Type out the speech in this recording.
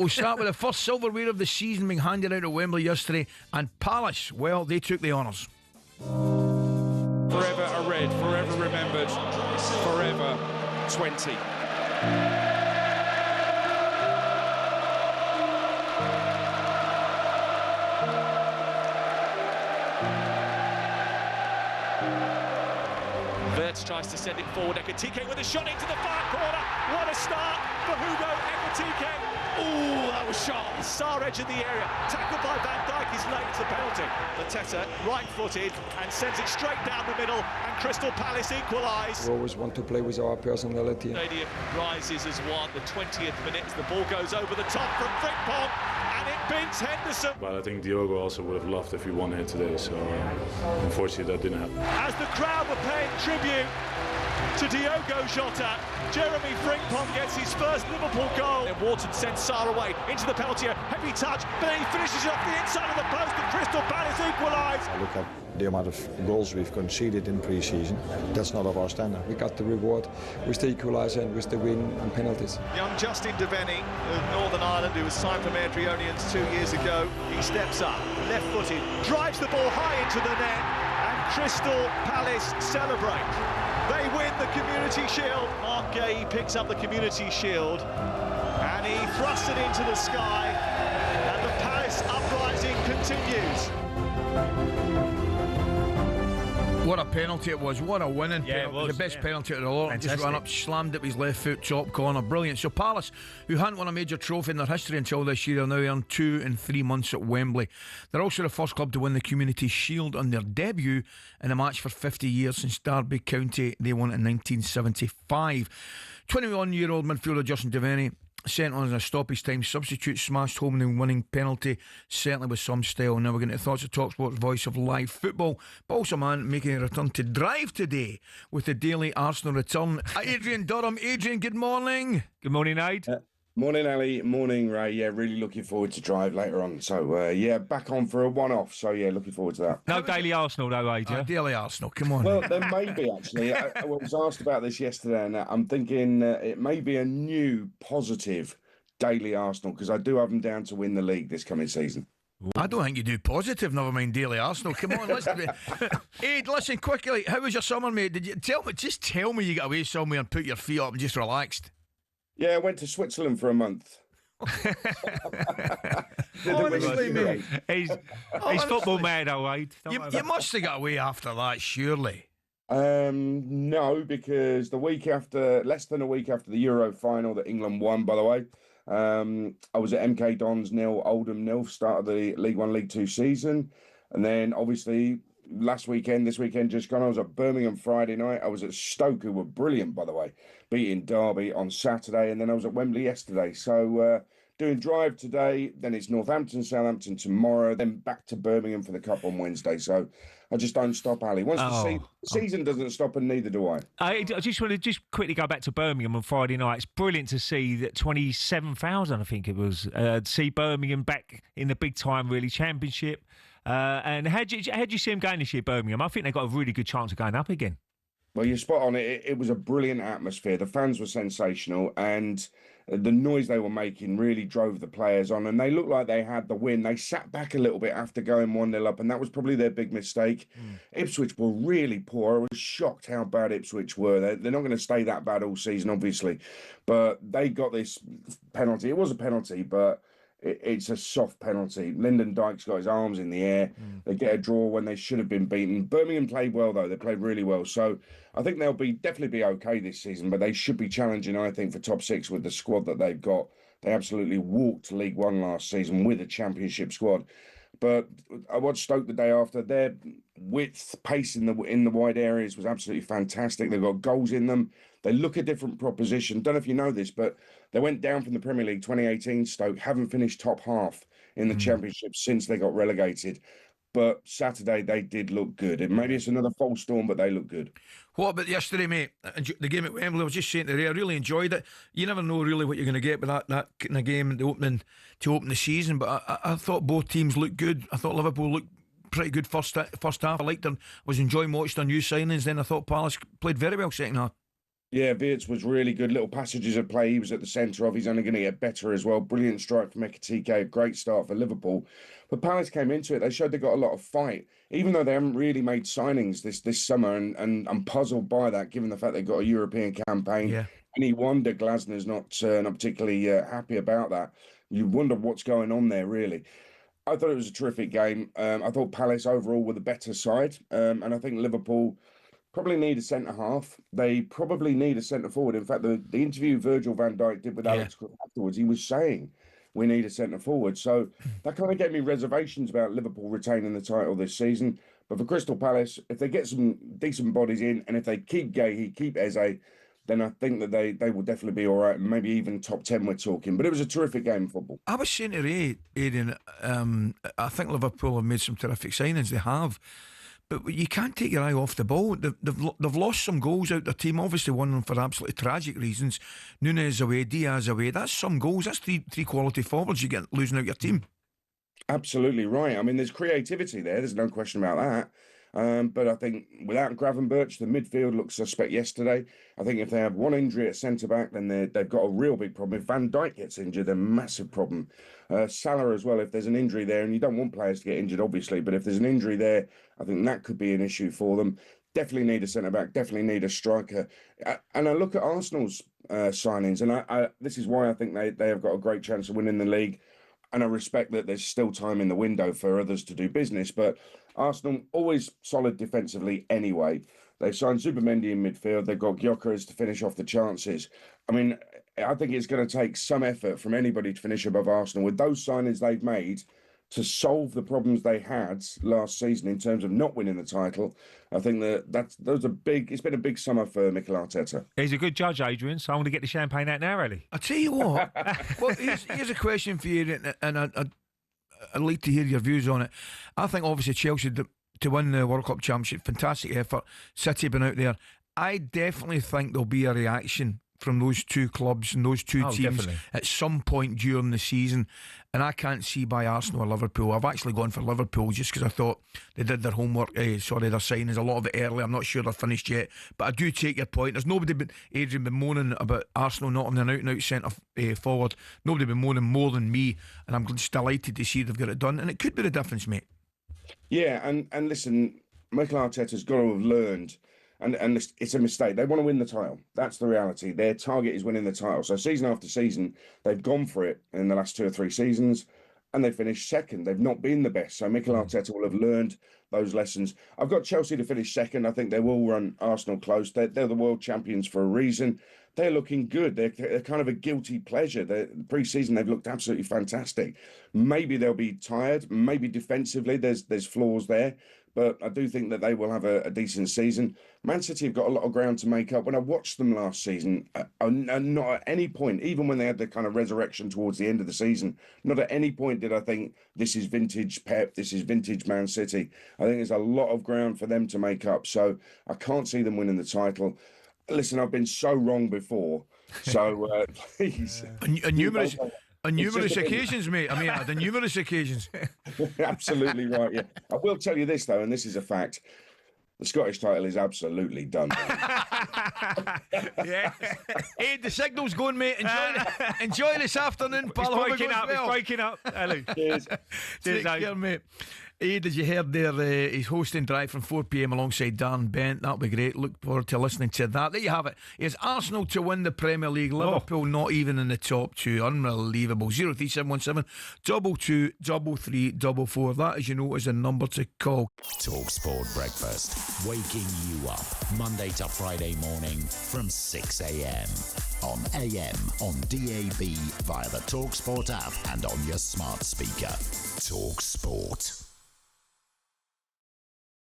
We'll start with the first silverware of the season being handed out at Wembley yesterday, and Palace, well, they took the honours. Forever a red, forever remembered, forever 20. Wirtz tries to send it forward. Ekitike with a shot into the far corner. What a start for Hugo Ekitike. Ooh, that was sharp. Star edge in the area. Tackled by Van Dijk is late to the penalty. Arteta right-footed and sends it straight down the middle, and Crystal Palace equalise. We always want to play with our personality. Stadium rises as one. The 20th minute, the ball goes over the top from Frimpong, and it beats Henderson. But I think Diogo also would have loved if we won here today, so unfortunately that didn't happen. As the crowd were paying tribute to Diogo Jota, Jeremy Frimpong gets his first Liverpool goal. And Wharton sends Sarr away into the penalty area. Heavy touch, but then he finishes it off the inside of the post, and Crystal Palace equalise. Look at the amount of goals we've conceded in pre-season. That's not of our standard. We got the reward with the equaliser and with the win and penalties. Young Justin Devaney of Northern Ireland, who was signed from Adrianians 2 years ago, he steps up, left-footed, drives the ball high into the net, and Crystal Palace celebrate. They win the Community Shield. Mark Gay picks up the Community Shield and he thrusts it into the sky, and the Palace uprising continues. What a penalty it was. What a winning penalty. It was the best penalty of the lot. Fantastic. Just ran up, slammed it with his left foot, top corner. Brilliant. So Palace, who hadn't won a major trophy in their history until this year, are now earned 2 and 3 months at Wembley. They're also the first club to win the Community Shield on their debut in a match for 50 years since Derby County. They won it in 1975. 21-year-old midfielder Justin Devaney, sent on as a stoppage time substitute, smashed home the winning penalty, certainly with some style. Now we're getting to thoughts of talkSPORT's voice of live football, but also man making a return to drive today with the daily Arsenal return, Adrian Durham. Adrian, good morning. Good morning, Aid. Morning, Ali. Morning, Ray. Yeah, really looking forward to drive later on. So, back on for a one-off. So, looking forward to that. No daily Arsenal, though, Aid, yeah? Daily Arsenal, come on. Well, there may be, actually. I was asked about this yesterday, and I'm thinking it may be a new positive daily Arsenal, because I do have them down to win the league this coming season. I don't think you do positive, never mind daily Arsenal. Come on, listen. Aid, listen quickly. How was your summer, mate? Did you tell me you got away somewhere and put your feet up and just relaxed? Yeah, I went to Switzerland for a month. Honestly, mate. He's football mad, though, Aid. You must have got away after that, surely. No, because less than a week after the Euro final that England won, by the way, I was at MK Dons 0, Oldham 0, start of the League 1, League 2 season. And then, obviously, this weekend just gone, I was at Birmingham Friday night. I was at Stoke, who were brilliant, by the way, beating Derby on Saturday. And then I was at Wembley yesterday. So, doing drive today, then it's Northampton, Southampton tomorrow, then back to Birmingham for the Cup on Wednesday. So I just don't stop, Ali. Once the season doesn't stop, and neither do I. I just want to quickly go back to Birmingham on Friday night. It's brilliant to see that 27,000, I think it was, see Birmingham back in the big time, really, Championship. And how do you see them going this year, Birmingham? I think they've got a really good chance of going up again. Well, you're spot on. It was a brilliant atmosphere. The fans were sensational, and the noise they were making really drove the players on, and they looked like they had the win. They sat back a little bit after going 1-0 up, and that was probably their big mistake. Ipswich were really poor. I was shocked how bad Ipswich were. They're not going to stay that bad all season, obviously, but they got this penalty. It was a penalty, but it's a soft penalty. Lyndon Dykes got his arms in the air. They get a draw when they should have been beaten. Birmingham played well, though. They played really well. So I think they'll definitely be okay this season, but they should be challenging, I think, for top 6 with the squad that they've got. They absolutely walked League 1 last season with a Championship squad. But I watched Stoke the day after. Their width, pace in the wide areas was absolutely fantastic. They've got goals in them. They look a different proposition. Don't know if you know this, but they went down from the Premier League 2018, Stoke, haven't finished top half in the Championship since they got relegated. But Saturday, they did look good. Maybe it's another false storm, but they look good. What about yesterday, mate? The game at Wembley, I was just saying to Ray, I really enjoyed it. You never know really what you're going to get with that kind of game to open the season, but I thought both teams looked good. I thought Liverpool looked pretty good first half. I liked them. I was enjoying watching their new signings. Then I thought Palace played very well second half. Yeah, Wirtz was really good. Little passages of play he was at the centre of. He's only going to get better as well. Brilliant strike from Ekitike. Great start for Liverpool. But Palace came into it. They showed they got a lot of fight, even though they haven't really made signings this summer. And I'm puzzled by that, given the fact they've got a European campaign. Yeah. Any wonder Glasner's not particularly happy about that. You wonder what's going on there, really. I thought it was a terrific game. I thought Palace overall were the better side. And I think Liverpool probably need a centre half. They probably need a centre forward. In fact, the interview Virgil van Dijk did with Alex afterwards, he was saying we need a centre forward. So that kind of gave me reservations about Liverpool retaining the title this season. But for Crystal Palace, if they get some decent bodies in, and if they keep Guéhi, keep Eze, then I think that they will definitely be all right. Maybe even top 10 we're talking. But it was a terrific game of football. I was saying to Ray, Adrian, I think Liverpool have made some terrific signings. They have. But you can't take your eye off the ball. They've lost some goals out their team. Obviously, one of them for absolutely tragic reasons. Núñez away, Diaz away. That's some goals. That's three quality forwards you get losing out your team. Absolutely right. I mean, there's creativity there. There's no question about that. But I think without Gravenberch, the midfield looked suspect yesterday. I think if they have one injury at centre-back, then they've got a real big problem. If Van Dijk gets injured, a massive problem. Salah as well, if there's an injury there, and you don't want players to get injured, obviously, but if there's an injury there, I think that could be an issue for them. Definitely need a centre-back, definitely need a striker. And I look at Arsenal's signings, and this is why I think they have got a great chance of winning the league. And I respect that there's still time in the window for others to do business, but Arsenal always solid defensively anyway. They've signed Zubimendi in midfield. They've got Gyökeres to finish off the chances. I mean, I think it's going to take some effort from anybody to finish above Arsenal. With those signings they've made to solve the problems they had last season in terms of not winning the title, I think those are big. It's been a big summer for Mikel Arteta. He's a good judge, Adrian, so I'm going to get the champagne out now, really. I tell you what, well, here's a question for you, and I'd like to hear your views on it. I think obviously Chelsea to win the World Cup Championship, fantastic effort. City been out there. I definitely think there'll be a reaction from those two clubs and those two teams definitely at some point during the season, and I can't see by Arsenal or Liverpool. I've actually gone for Liverpool just because I thought they did their homework. Their signings, a lot of it early. I'm not sure they're finished yet, but I do take your point. There's nobody Adrian been moaning about Arsenal not on an out-and-out centre forward. Nobody been moaning more than me, and I'm just delighted to see they've got it done, and it could be the difference, mate. Yeah, and listen, Mikel Arteta's got to have learned. And it's a mistake. They want to win the title. That's the reality. Their target is winning the title. So season after season, they've gone for it in the last 2 or 3 seasons, and they finished second. They've not been the best. So Mikel Arteta will have learned those lessons. I've got Chelsea to finish second. I think they will run Arsenal close. They're the world champions for a reason. They're looking good. They're kind of a guilty pleasure. Pre-season, they've looked absolutely fantastic. Maybe they'll be tired. Maybe defensively, there's flaws there. But I do think that they will have a decent season. Man City have got a lot of ground to make up. When I watched them last season, not at any point, even when they had the kind of resurrection towards the end of the season, not at any point did I think this is vintage Pep, this is vintage Man City. I think there's a lot of ground for them to make up. So I can't see them winning the title. Listen, I've been so wrong before. So please. On numerous occasions, mate. I mean, on numerous occasions. Absolutely right, yeah. I will tell you this, though, and this is a fact. The Scottish title is absolutely done. Yeah. Hey, the signal's going, mate. Enjoy this afternoon, pal. It's breaking up. Hello. Cheers. Take care, mate. Aid, as you heard there, he's hosting Drive from 4 p.m. alongside Dan Bent. That'll be great. Look forward to listening to that. There you have it. It's Arsenal to win the Premier League. Liverpool not even in the top 2. Unbelievable. 03717 222 3344. That, as you know, is a number to call. talkSPORT Breakfast, waking you up Monday to Friday morning from 6 a.m. on AM, on DAB, via the talkSPORT app and on your smart speaker. talkSPORT.